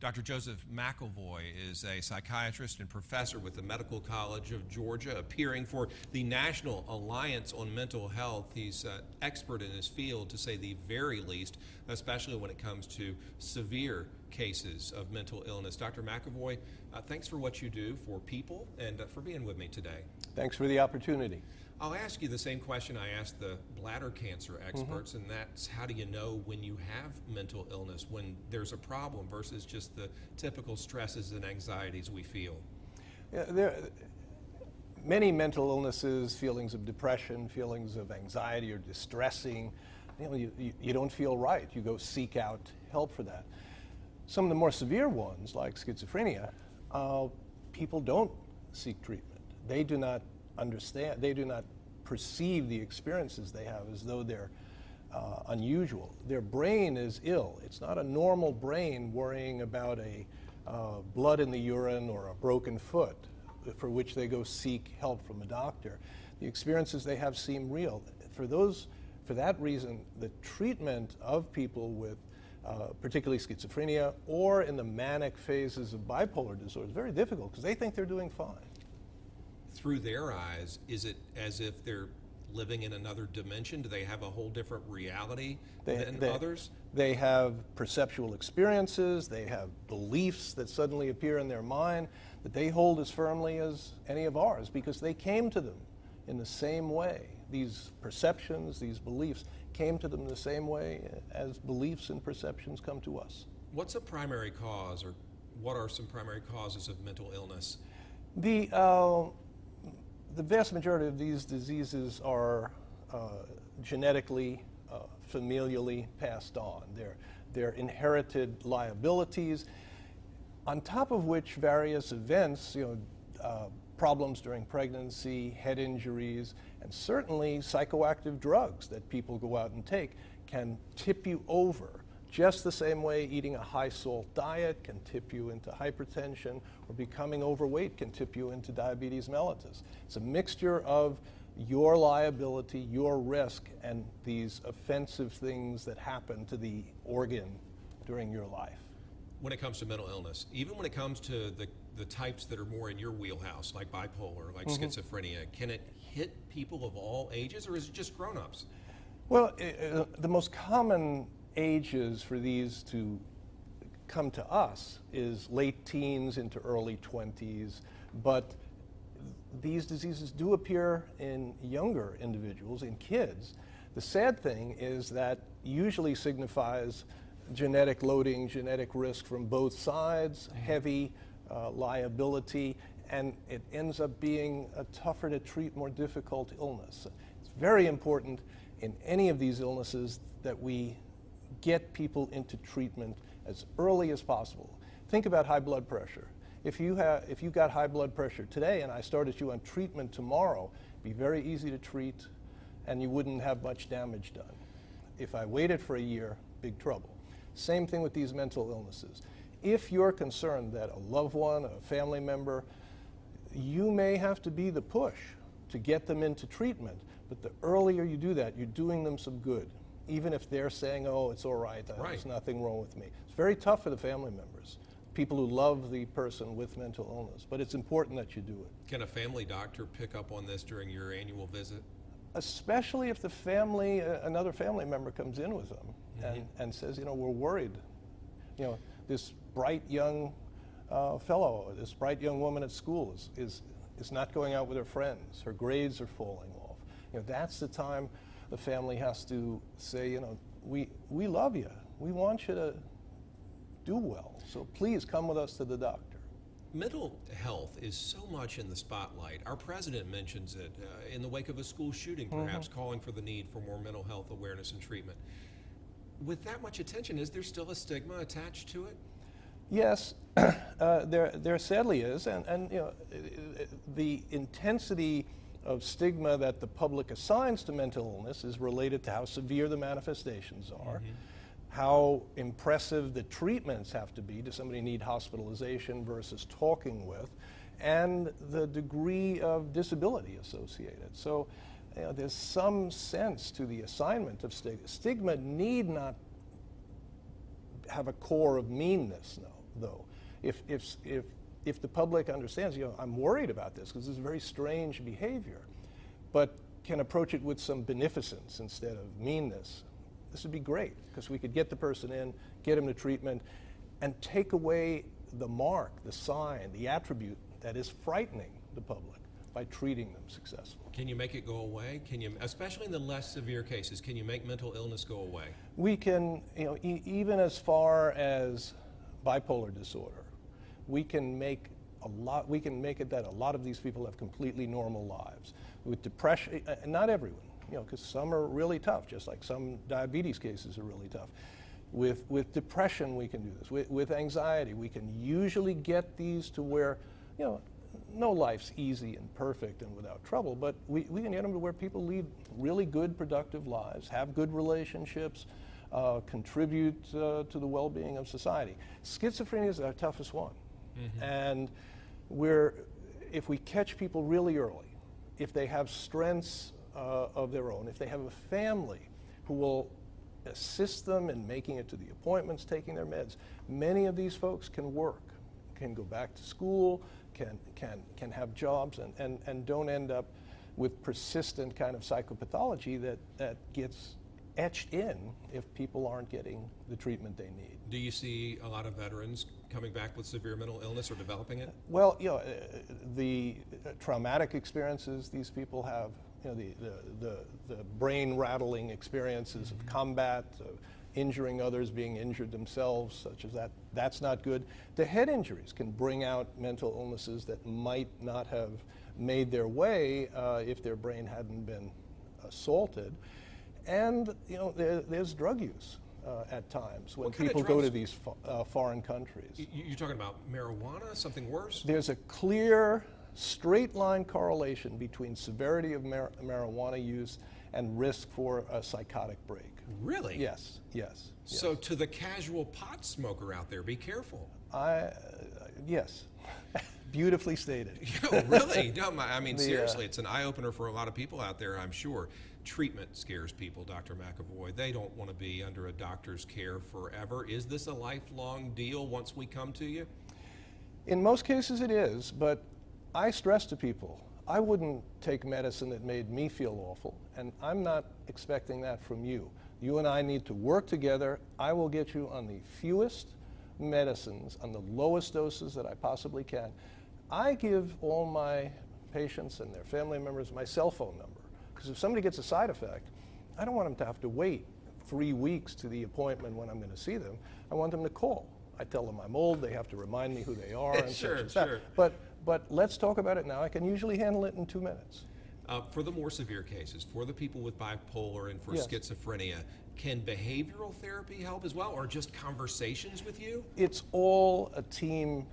Dr. Joseph McElvoy is a psychiatrist and professor with the Medical College of Georgia, appearing for the National Alliance on Mental Health. He's an expert in his field, to say the very least, especially when it comes to severe cases of mental illness. Dr. McElvoy, thanks for what you do for people and for being with me today. Thanks for the opportunity. I'll ask you the same question I asked the bladder cancer experts, and that's, how do you know when you have mental illness, when there's a problem versus just the typical stresses and anxieties we feel? Yeah, there are many mental illnesses, feelings of depression, feelings of anxiety or distressing. You don't feel right. You go seek out help for that. Some of the more severe ones, like schizophrenia, people don't seek treatment. They do not understand, they do not perceive the experiences they have as though they're unusual. Their brain is ill. It's not a normal brain worrying about a blood in the urine or a broken foot for which they go seek help from a doctor. The experiences they have seem real. For that reason, the treatment of people with particularly schizophrenia or in the manic phases of bipolar disorder is very difficult because they think they're doing fine. Through their eyes, is it as if they're living in another dimension? Do they have a whole different reality than others? They have perceptual experiences, they have beliefs that suddenly appear in their mind that they hold as firmly as any of ours because they came to them in the same way. These perceptions, these beliefs came to them the same way as beliefs and perceptions come to us. What's a primary cause, or what are some primary causes of mental illness? The vast majority of these diseases are genetically, familially passed on. They're inherited liabilities, on top of which various events, problems during pregnancy, head injuries, and certainly psychoactive drugs that people go out and take can tip you over. Just the same way eating a high-salt diet can tip you into hypertension, or becoming overweight can tip you into diabetes mellitus. It's a mixture of your liability, your risk, and these offensive things that happen to the organ during your life. When it comes to mental illness, even when it comes to the types that are more in your wheelhouse, like bipolar, like schizophrenia, can it hit people of all ages, or is it just grown-ups? Well, the most common ages for these to come to us is late teens into early 20s, but these diseases do appear in younger individuals, in kids. The sad thing is that usually signifies genetic loading, genetic risk from both sides, heavy liability, and it ends up being a tougher to treat, more difficult illness. It's very important in any of these illnesses that we get people into treatment as early as possible. Think about high blood pressure. If you got high blood pressure today and I started you on treatment tomorrow, it'd be very easy to treat and you wouldn't have much damage done. If I waited for a year, big trouble. Same thing with these mental illnesses. If you're concerned that a loved one, a family member, you may have to be the push to get them into treatment, but the earlier you do that, you're doing them some good. Even if they're saying, oh, it's all right, there's nothing wrong with me. It's very tough for the family members, people who love the person with mental illness, but it's important that you do it. Can a family doctor pick up on this during your annual visit? Especially if the family, another family member comes in with them and says, we're worried. This bright young fellow, this bright young woman at school is not going out with her friends. Her grades are falling off. That's the time the family has to say, we love you. We want you to do well. So please come with us to the doctor. Mental health is so much in the spotlight. Our president mentions it in the wake of a school shooting, perhaps calling for the need for more mental health awareness and treatment. With that much attention, is there still a stigma attached to it? Yes, there sadly is, and the intensity of stigma that the public assigns to mental illness is related to how severe the manifestations are, how impressive the treatments have to be. Does somebody need hospitalization versus talking with, and the degree of disability associated. So there's some sense to the assignment of stigma. Stigma need not have a core of meanness, no. though. If the public understands, I'm worried about this because this is very strange behavior, but can approach it with some beneficence instead of meanness, this would be great because we could get the person in, get him to treatment, and take away the mark, the sign, the attribute that is frightening the public by treating them successfully. Can you make it go away? Can you, especially in the less severe cases, can you make mental illness go away? We can, even as far as bipolar disorder, we can make it that a lot of these people have completely normal lives. With depression, not everyone, because some are really tough, just like some diabetes cases are really tough. With depression, we can do this. With anxiety, we can usually get these to where, no life's easy and perfect and without trouble, but we can get them to where people lead really good, productive lives, have good relationships, contribute to the well-being of society. Schizophrenia is our toughest one. Mm-hmm. And if we catch people really early, if they have strengths of their own, if they have a family who will assist them in making it to the appointments, taking their meds, many of these folks can work, can go back to school, can have jobs, and don't end up with persistent kind of psychopathology that gets etched in if people aren't getting the treatment they need. Do you see a lot of veterans coming back with severe mental illness or developing it? Well, the traumatic experiences these people have, the brain rattling experiences of combat, injuring others, being injured themselves, such as that's not good. The head injuries can bring out mental illnesses that might not have made their way if their brain hadn't been assaulted. And there's drug use at times when people go to these foreign countries. You're talking about marijuana, something worse? There's a clear, straight line correlation between severity of marijuana use and risk for a psychotic break. Really? Yes. So to the casual pot smoker out there, be careful. Yes. Beautifully stated. Really? No, seriously, it's an eye-opener for a lot of people out there, I'm sure. Treatment scares people, Dr. McAvoy. They don't want to be under a doctor's care forever. Is this a lifelong deal once we come to you? In most cases it is, but I stress to people, I wouldn't take medicine that made me feel awful, and I'm not expecting that from you. You and I need to work together. I will get you on the fewest medicines, on the lowest doses that I possibly can. I give all my patients and their family members my cell phone number, because if somebody gets a side effect, I don't want them to have to wait 3 weeks to the appointment when I'm going to see them. I want them to call. I tell them I'm old, they have to remind me who they are, and sure. But let's talk about it now. I can usually handle it in 2 minutes. For the more severe cases, for the people with bipolar and for Yes. schizophrenia, can behavioral therapy help as well, or just conversations with you? It's all a team.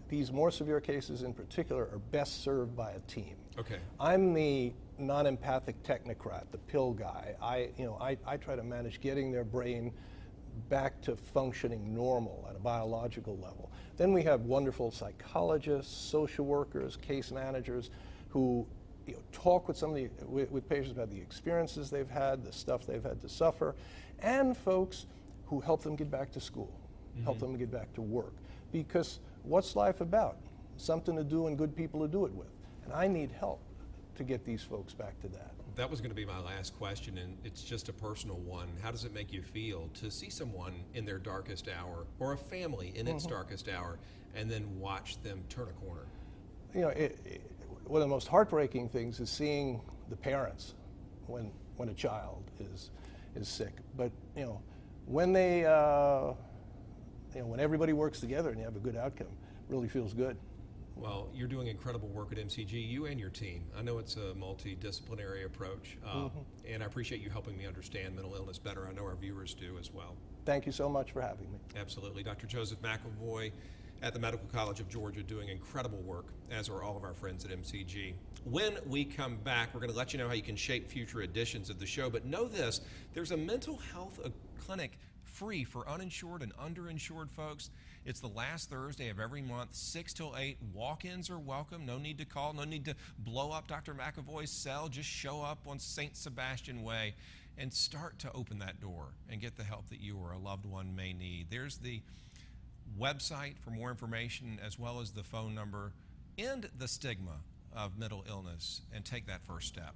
These more severe cases in particular are best served by a team. Okay. I'm the non-empathic technocrat, the pill guy. I try to manage getting their brain back to functioning normal at a biological level. Then we have wonderful psychologists, social workers, case managers who talk with with patients about the experiences they've had, the stuff they've had to suffer, and folks who help them get back to school, help them get back to work. Because what's life about? Something to do and good people to do it with. And I need help to get these folks back to that. That was going to be my last question, and it's just a personal one. How does it make you feel to see someone in their darkest hour, or a family in its darkest hour, and then watch them turn a corner? One of the most heartbreaking things is seeing the parents when a child is sick. But when they when everybody works together and you have a good outcome, it really feels good. Well, you're doing incredible work at MCG, you and your team. I know it's a multidisciplinary approach, and I appreciate you helping me understand mental illness better. I know our viewers do as well. Thank you so much for having me. Absolutely. Dr. Joseph McAvoy at the Medical College of Georgia doing incredible work, as are all of our friends at MCG. When we come back, we're going to let you know how you can shape future editions of the show, but know this, there's a mental health clinic free for uninsured and underinsured folks. It's the last Thursday of every month, 6 till 8. Walk-ins are welcome. No need to call. No need to blow up Dr. McAvoy's cell. Just show up on St. Sebastian Way and start to open that door and get the help that you or a loved one may need. There's the website for more information, as well as the phone number. End the stigma of mental illness and take that first step.